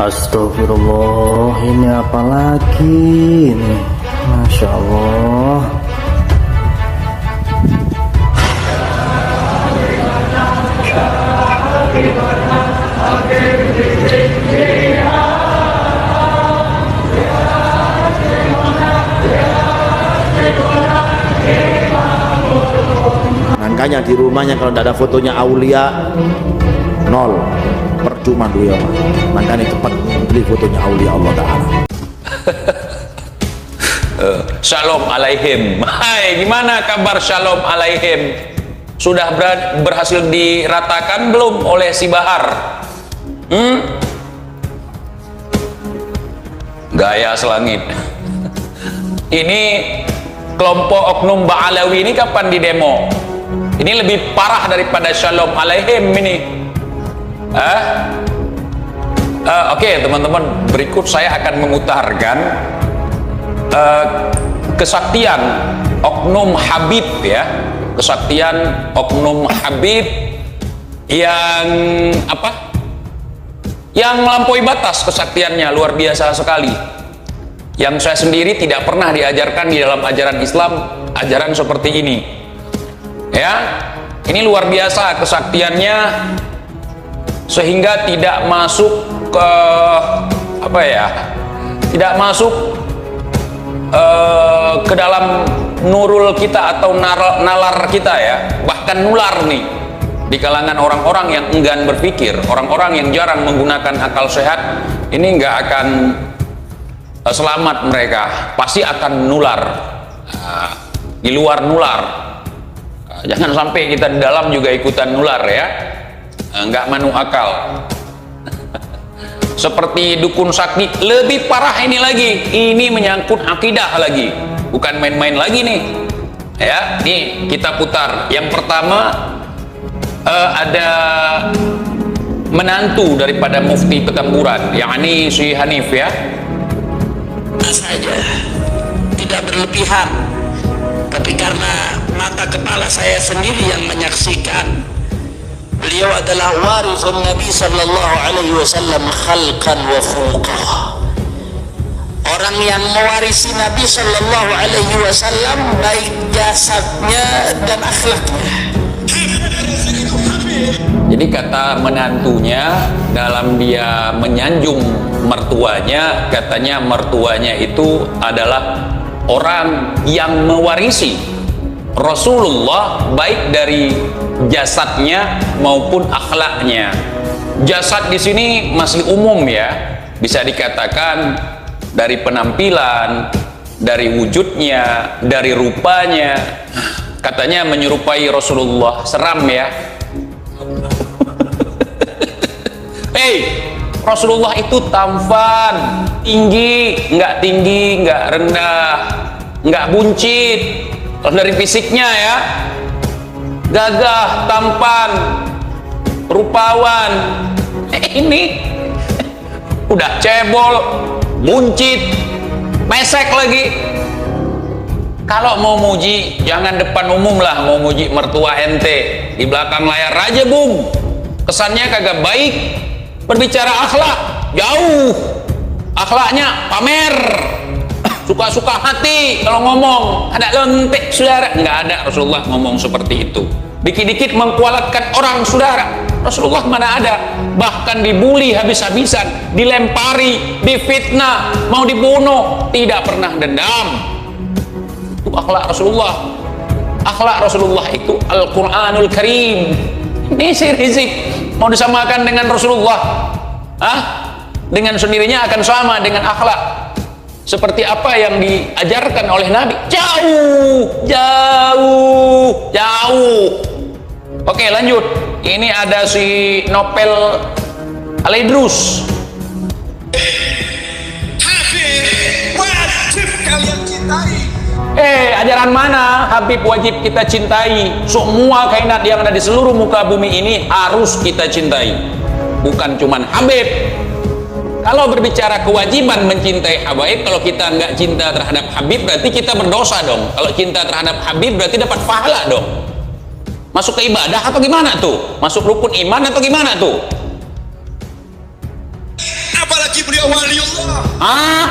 Astagfirullah, ini apa lagi ini? Masya Allah. Makanya di rumahnya kalau tidak ada fotonya aulia, nol, percuma duit. Makanya cepat beli fotonya aulia Allah Ta'ala. Shalom alaihim. Hai, gimana kabar shalom alaihim? Sudah berhasil diratakan belum oleh si Bahar? Gaya selangit. Ini kelompok oknum Ba'alawi ini kapan di demo? Ini lebih parah daripada shalom alaihim ini. Oke, teman-teman, berikut saya akan memutarkan kesaktian oknum Habib ya, kesaktian oknum Habib yang apa? Yang melampaui batas kesaktiannya, luar biasa sekali. Yang saya sendiri tidak pernah diajarkan di dalam ajaran Islam, ajaran seperti ini. Ya, ini luar biasa kesaktiannya sehingga tidak masuk ke apa ya? Tidak masuk ke dalam nurul kita atau nalar kita ya, bahkan nular nih di kalangan orang-orang yang enggan berpikir, orang-orang yang jarang menggunakan akal sehat. Ini nggak akan selamat, mereka pasti akan nular di luar nular. Jangan sampai kita di dalam juga ikutan nular ya, nggak manu akal. Seperti dukun sakti, lebih parah ini lagi. Ini menyangkut akidah lagi, bukan main-main lagi nih. Ya, nih kita putar. Yang pertama ada menantu daripada Mufti Petamburan, yakni si Hanif ya. Saja tidak berlebihan, tapi karena mata kepala saya sendiri yang menyaksikan. Beliau adalah warisun Nabi sallallahu alaihi wasallam khalqan wa khuluqah. Orang yang mewarisi Nabi sallallahu alaihi wasallam baik jasadnya dan akhlaknya. Jadi kata menantunya dalam dia menyanjung mertuanya, katanya mertuanya itu adalah orang yang mewarisi Rasulullah baik dari jasadnya maupun akhlaknya. Jasad di sini masih umum ya, bisa dikatakan dari penampilan, dari wujudnya, dari rupanya. Katanya menyerupai Rasulullah, seram ya. Rasulullah itu tampan, tinggi, nggak rendah, nggak buncit. Kalau dari fisiknya ya, gagah, tampan, rupawan. Ini udah cebol, buncit, mesek lagi. Kalau mau muji, jangan depan umum lah. Mau muji mertua ente, di belakang layar aja bung. Kesannya kagak baik. Berbicara akhlak, jauh. Akhlaknya pamer, suka-suka hati. Kalau ngomong ada lentik saudara, nggak ada. Rasulullah ngomong seperti itu. Dikit-dikit mengkualatkan orang saudara, Rasulullah mana ada. Bahkan dibully habis-habisan, dilempari, difitnah, mau dibunuh, tidak pernah dendam. Itu akhlak Rasulullah. Akhlak Rasulullah itu Al-Quranul Karim. Ini si Rizik mau disamakan dengan Rasulullah, dengan sendirinya akan sama dengan akhlak seperti apa yang diajarkan oleh Nabi. Jauh. Oke, lanjut. Ini ada si Nopel Alaidrus. Habib wajib kalian cintai. Ajaran mana Habib wajib kita cintai? Semua kainat yang ada di seluruh muka bumi ini harus kita cintai, bukan cuman Habib. Kalau berbicara kewajiban mencintai Habib, kalau kita nggak cinta terhadap Habib berarti kita berdosa dong. Kalau cinta terhadap Habib berarti dapat pahala dong. Masuk ke ibadah atau gimana tuh? Masuk rukun iman atau gimana tuh? Apalagi beliau waliullah. Ah,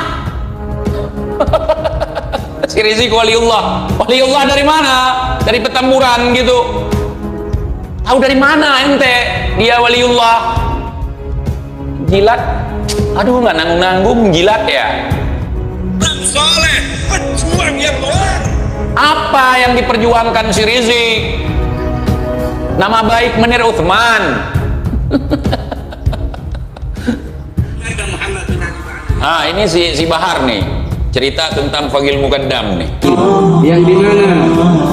si Rizik waliullah. Waliullah dari mana? Dari Petamburan gitu. Tahu dari mana ente dia waliullah? Jilat, aduh nggak nanggung-nanggung, jilat ya. Dan soleh, pejuang yang luar. Apa yang diperjuangkan si Rizik? Nama baik Menir Uthman. Ah, ini si Bahar nih, cerita tentang Fagil Muqaddam nih. Yang dimana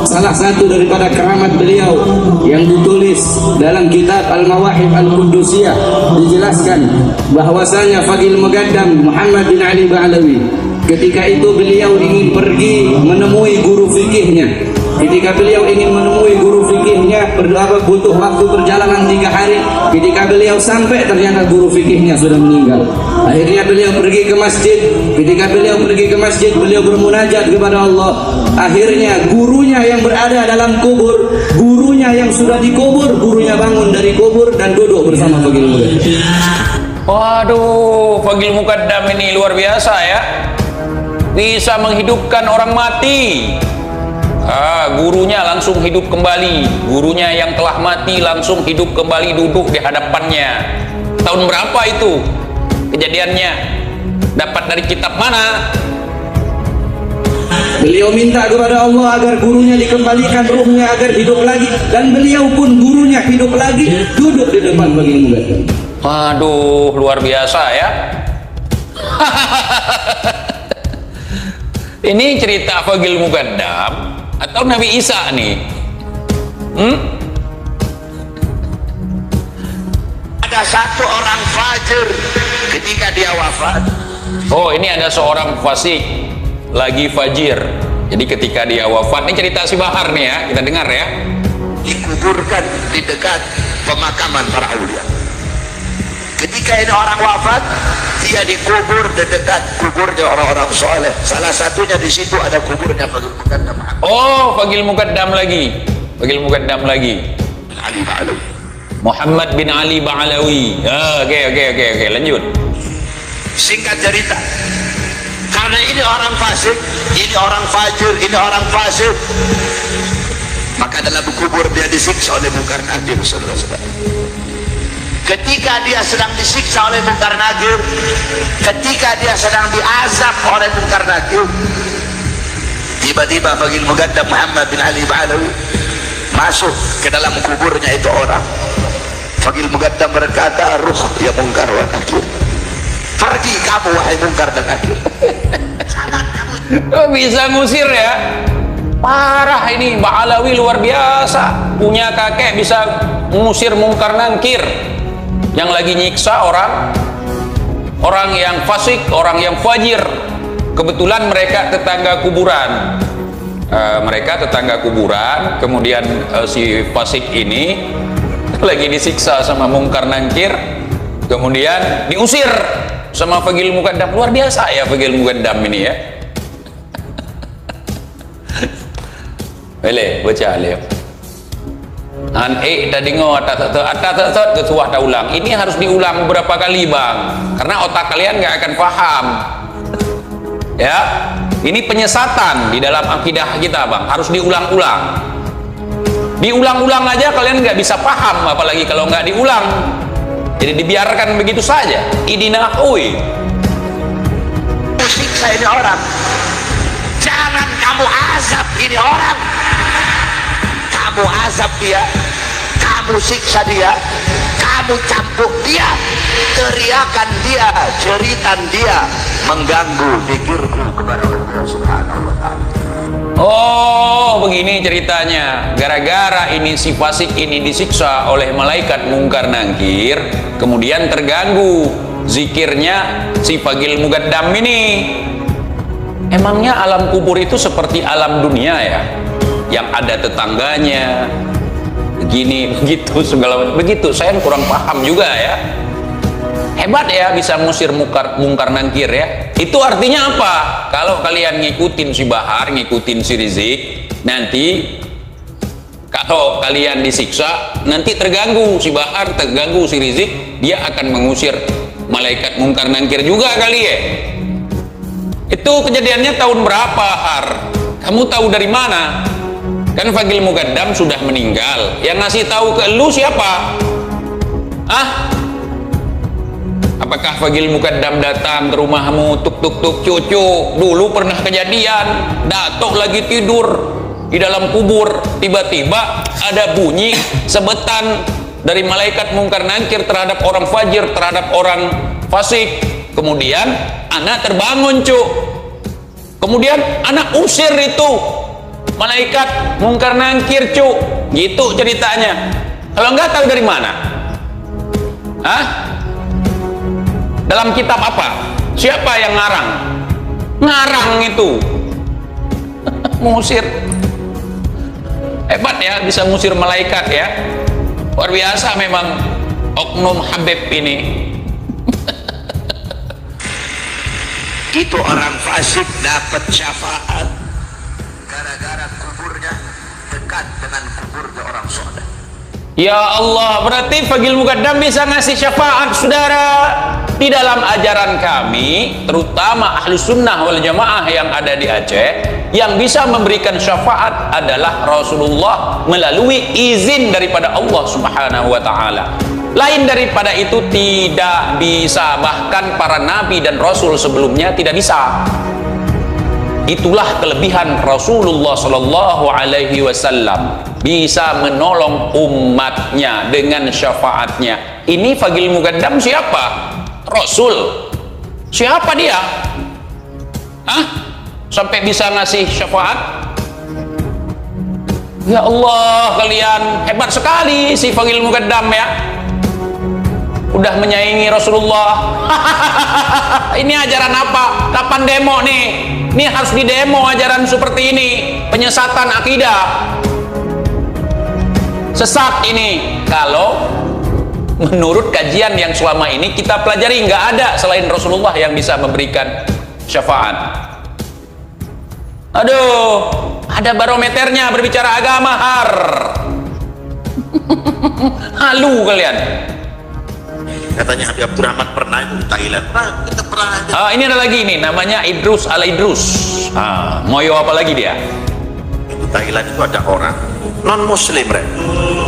salah satu daripada keramat beliau yang ditulis dalam kitab Al-Mawahib Al-Qudusiyah dijelaskan bahwasanya Fagil Muqaddam Muhammad bin Ali Ba'alawi ketika itu beliau ingin pergi menemui guru fikihnya. Ketika beliau ingin menemui guru fikihnya, butuh waktu perjalanan 3 hari. Ketika beliau sampai, ternyata guru fikihnya sudah meninggal. Akhirnya beliau pergi ke masjid. Ketika beliau pergi ke masjid, beliau bermunajat kepada Allah. Akhirnya gurunya yang berada dalam kubur, gurunya yang sudah dikubur, gurunya bangun dari kubur dan duduk bersama Fagil Muqaddam. Waduh, Fagil Muqaddam ini luar biasa ya. Bisa menghidupkan orang mati. Gurunya langsung hidup kembali. Gurunya yang telah mati langsung hidup kembali, duduk di hadapannya. Tahun berapa itu kejadiannya? Dapat dari kitab mana? Beliau minta kepada Allah agar gurunya dikembalikan ruhnya agar hidup lagi, dan beliau pun gurunya hidup lagi, duduk di depan Fagil Muqaddam. Waduh, luar biasa ya. Ini cerita Fagil Muqaddam atau Nabi Isa nih? Ada satu orang fajir ketika dia wafat. Oh, ini ada seorang fasik lagi fajir. Jadi ketika dia wafat, ini cerita si Bahar nih ya, kita dengar ya. Dikuburkan di dekat pemakaman para aulia. Ketika ini orang wafat, dia dikubur di dekat kuburnya orang-orang soleh. Salah satunya di situ ada kuburnya Fagil Muqaddam. Oh, Fagil Muqaddam lagi. Fagil Muqaddam lagi. Ali Ba'alawi. Muhammad bin Ali Ba'alawi. Oke, lanjut. Singkat cerita, karena ini orang fasik, ini orang fajir, ini orang fasik, maka dalam kubur dia disiksa oleh Munkar Nakir, saudara-saudara. Ketika dia sedang disiksa oleh Munkar Nakir, ketika dia sedang diazab oleh Munkar Nakir, tiba-tiba Fagil Muqaddam Muhammad bin Ali Ba'alawi masuk ke dalam kuburnya itu orang. Fagil Muqaddam berkata, ruh ya Munkar wa Nakir, pergi kamu wahai Munkar dan Nakir. Bisa ngusir ya. Parah ini, Ba'alawi luar biasa. Punya kakek bisa ngusir Munkar Nakir yang lagi nyiksa orang yang fasik, orang yang fajir. Kebetulan mereka tetangga kuburan. Kemudian si fasik ini lagi disiksa sama Munkar Nakir, kemudian diusir sama Fagil Muqaddam. Luar biasa ya Fagil Muqaddam ini ya. Boleh baca lihat. Tadi ketuah tak ulang. Ini harus diulang beberapa kali bang, karena otak kalian nggak akan paham. Ya, ini penyesatan di dalam akidah kita bang, harus diulang-ulang. Diulang-ulang aja kalian nggak bisa paham, apalagi kalau nggak diulang. Jadi dibiarkan begitu saja. Idinahui. Siksa ini orang, jangan kamu azab ini orang. Kamu azab dia, kamu siksa dia, kamu cambuk dia, teriakan dia, jeritan dia, mengganggu pikirku kepada Allah Subhanahu wa ta'ala. Oh, begini ceritanya. Gara-gara ini si fasik ini disiksa oleh malaikat Munkar Nakir, kemudian terganggu zikirnya si Fagil Muqaddam ini. Emangnya alam kubur itu seperti alam dunia ya? Yang ada tetangganya, begini, begitu, segala begitu. Saya kurang paham juga ya. Hebat ya bisa ngusir Munkar Nakir ya. Itu artinya apa? Kalau kalian ngikutin si Bahar, ngikutin si Rizik, nanti kalau kalian disiksa, nanti terganggu si Bahar, terganggu si Rizik, dia akan mengusir malaikat mungkar nangkir juga kali ya. Itu kejadiannya tahun berapa, Har? Kamu tahu dari mana? Kan Fagil Mugaddam sudah meninggal. Yang ngasih tahu ke lu siapa? Ah? Apakah Fagil Mugaddam datang ke rumahmu, tuk tuk tuk, cucu, dulu pernah kejadian, datuk lagi tidur di dalam kubur, tiba-tiba ada bunyi sebetan dari malaikat mungkar nangkir terhadap orang fajir, terhadap orang fasik. Kemudian anak terbangun, cuk. Kemudian anak usir itu malaikat mungkar nangkir, cuk. Gitu ceritanya. Kalau enggak tahu dari mana? Hah? Dalam kitab apa? Siapa yang ngarang? Ngarang itu. Ngusir. Hebat ya, bisa ngusir malaikat ya. Luar biasa memang oknum Habib ini. Itu orang fasik dapat syafaat gara-gara kuburnya dekat dengan kuburnya orang soleh. Ya Allah, berarti Fagil Mugaddam bisa ngasih syafaat, saudara. Di dalam ajaran kami, terutama Ahlus Sunnah wal Jamaah yang ada di Aceh, yang bisa memberikan syafaat adalah Rasulullah melalui izin daripada Allah Subhanahu wa Ta'ala. Lain daripada itu tidak bisa, bahkan para nabi dan rasul sebelumnya tidak bisa. Itulah kelebihan Rasulullah Sallallahu Alaihi Wasallam, bisa menolong umatnya dengan syafaatnya. Ini Fagil Mugaddam siapa? Rasul. Siapa dia? Hah? Sampai bisa ngasih syafaat? Ya Allah, kalian hebat sekali si Fagil Mugaddam ya. Udah menyaingi Rasulullah. Ini ajaran apa? Kapan demo nih? Ini harus didemo ajaran seperti ini. Penyesatan akidah. Sesat ini. Kalau menurut kajian yang selama ini kita pelajari, nggak ada selain Rasulullah yang bisa memberikan syafaat. Aduh, ada barometernya berbicara agama, Har. Halu kalian. Katanya Habib Abdurrahman pernah itu di Thailand. Kita pernah aja. Ini ada lagi nih, namanya Idrus ala Idrus. Moyo apa lagi dia? Di Thailand itu ada orang non muslim,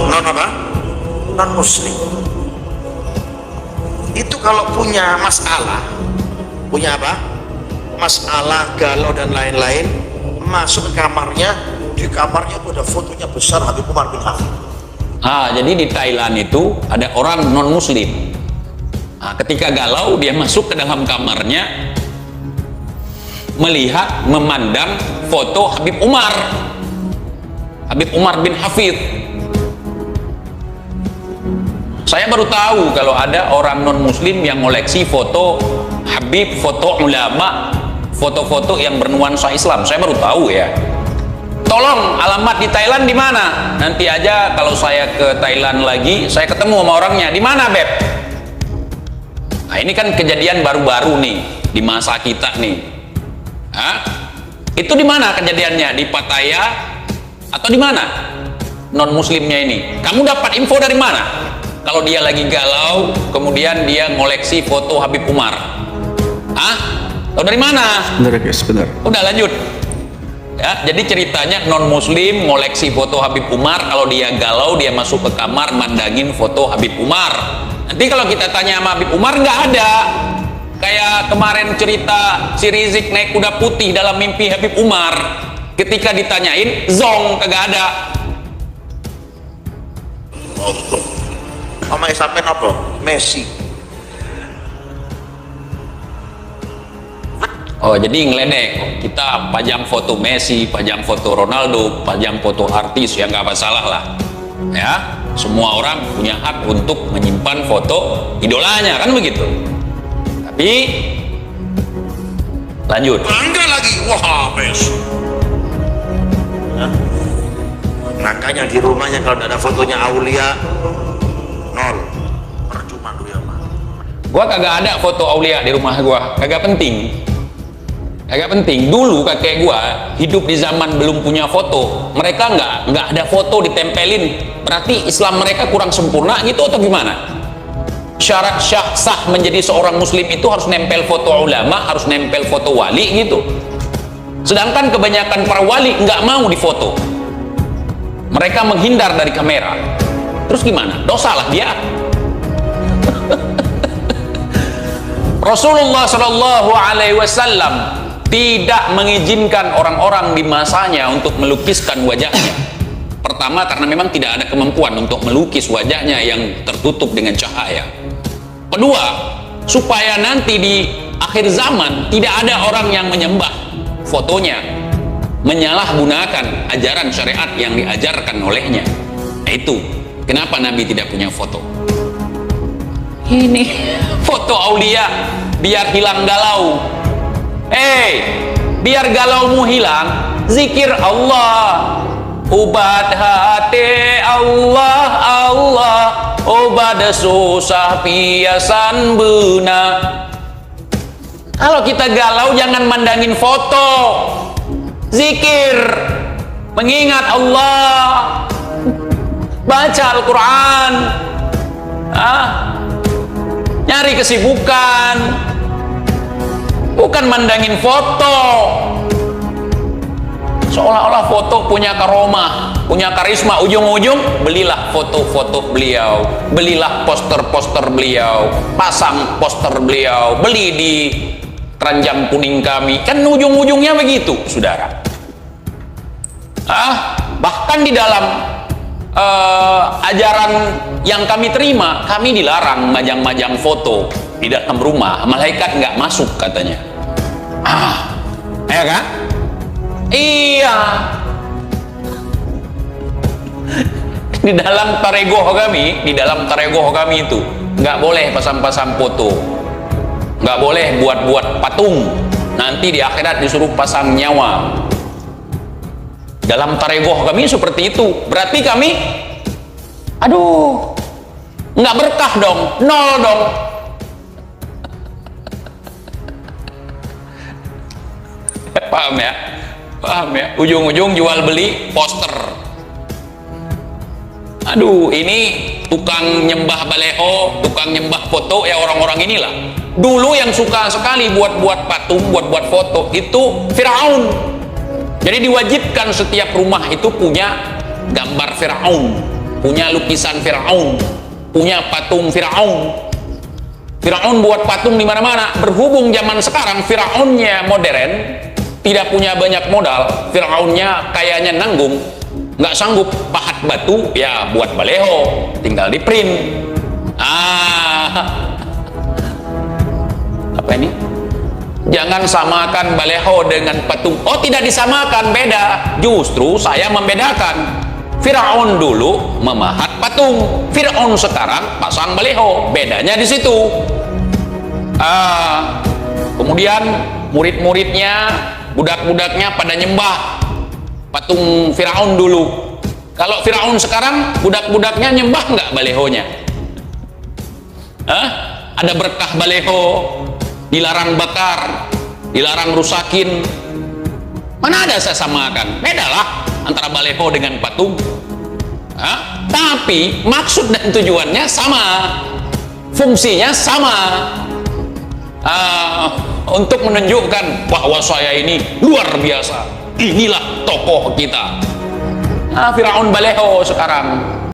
non apa? Non muslim. Itu kalau punya masalah, punya apa? Masalah, galau dan lain-lain, masuk ke kamarnya, di kamarnya itu ada fotonya besar Habib Umar bin Hafid. Jadi di Thailand itu ada orang non muslim. Ketika galau dia masuk ke dalam kamarnya, melihat, memandang foto Habib Umar bin Hafid. Saya baru tahu kalau ada orang non muslim yang koleksi foto Habib, foto ulama, foto-foto yang bernuansa Islam. Saya baru tahu ya. Tolong alamat di Thailand di mana? Nanti aja kalau saya ke Thailand lagi, saya ketemu sama orangnya. Di mana, Beb? Nah, ini kan kejadian baru-baru nih di masa kita nih. Itu di mana kejadiannya? Di Pattaya atau di mana? Non muslimnya ini. Kamu dapat info dari mana? Kalau dia lagi galau, kemudian dia ngoleksi foto Habib Umar. Tahu dari mana? Bener guys, bener. Udah lanjut. Ya, jadi ceritanya non muslim ngoleksi foto Habib Umar, kalau dia galau dia masuk ke kamar mandangin foto Habib Umar. Nanti kalau kita tanya sama Habib Umar, nggak ada. Kayak kemarin cerita si Rizik naik kuda putih dalam mimpi Habib Umar, ketika ditanyain zong kagak ada. Omai sampai apa? Messi. Jadi ngeledek, kita pajang foto Messi, pajang foto Ronaldo, pajang foto artis, ya nggak masalah lah. Ya, semua orang punya hak untuk menyimpan foto idolanya, kan begitu. Tapi lanjut. Bangga lagi, wah Messi. Makanya di rumahnya kalau ada fotonya Aulia, nol, percuma dulu ya, Pak. Gua kagak ada foto Aulia di rumah gua, kagak penting. Agak penting. Dulu kakek gua hidup di zaman belum punya foto, mereka nggak ada foto ditempelin. Berarti Islam mereka kurang sempurna gitu atau gimana? syarat sah menjadi seorang muslim itu harus nempel foto ulama, harus nempel foto wali gitu. Sedangkan kebanyakan para wali nggak mau difoto, mereka menghindar dari kamera. Terus gimana? Dosalah dia. Rasulullah Shallallahu Alaihi Wasallam tidak mengizinkan orang-orang di masanya untuk melukiskan wajahnya. Pertama, karena memang tidak ada kemampuan untuk melukis wajahnya yang tertutup dengan cahaya. Kedua, supaya nanti di akhir zaman tidak ada orang yang menyembah fotonya, menyalahgunakan ajaran syariat yang diajarkan olehnya. Nah, itu kenapa Nabi tidak punya foto. Ini foto aulia biar hilang galau. Biar galaumu hilang, zikir Allah. Ubat hati Allah, Allah. Obat susah piasan beuna. Kalau kita galau jangan mandangin foto. Zikir, mengingat Allah, baca Al-Quran, nyari kesibukan, bukan mandangin foto. Seolah-olah foto punya karomah, punya karisma. Ujung-ujung belilah foto-foto beliau, belilah poster-poster beliau, pasang poster beliau, beli di keranjang kuning kami. Kan ujung-ujungnya begitu, saudara. Bahkan di dalam ajaran yang kami terima, kami dilarang majang-majang foto di dalam rumah. Malaikat nggak masuk katanya. Ya kan? Iya. Di dalam taregoh kami itu nggak boleh pasang-pasang foto, nggak boleh buat-buat patung. Nanti di akhirat disuruh pasang nyawa. Dalam taregoh kami seperti itu. Berarti kami, aduh, nggak berkah dong, nol dong. Paham ya? Paham ya? Ujung-ujung jual beli poster. Aduh, ini tukang nyembah baleho, tukang nyembah foto ya, orang-orang inilah. Dulu yang suka sekali buat-buat patung, buat-buat foto itu Firaun. Jadi diwajibkan setiap rumah itu punya gambar Firaun, punya lukisan Firaun, punya patung Firaun. Firaun buat patung di mana-mana. Berhubung zaman sekarang Firaunnya modern, tidak punya banyak modal, Firaunnya kayaknya nanggung, nggak sanggup pahat batu, ya buat baleho, tinggal di print. Apa ini? Jangan samakan baleho dengan patung. Oh, tidak disamakan, beda. Justru saya membedakan. Firaun dulu memahat patung, Firaun sekarang pasang baleho. Bedanya di situ. Kemudian murid-muridnya, budak-budaknya pada nyembah patung Firaun dulu. Kalau Firaun sekarang, budak-budaknya nyembah nggak balehonya? Ada berkah baleho, dilarang bakar, dilarang rusakin. Mana ada saya samakan? Bedalah antara baleho dengan patung. Tapi maksud dan tujuannya sama, fungsinya sama. Untuk menunjukkan bahwa saya ini luar biasa, inilah tokoh kita. Firaun baleho sekarang.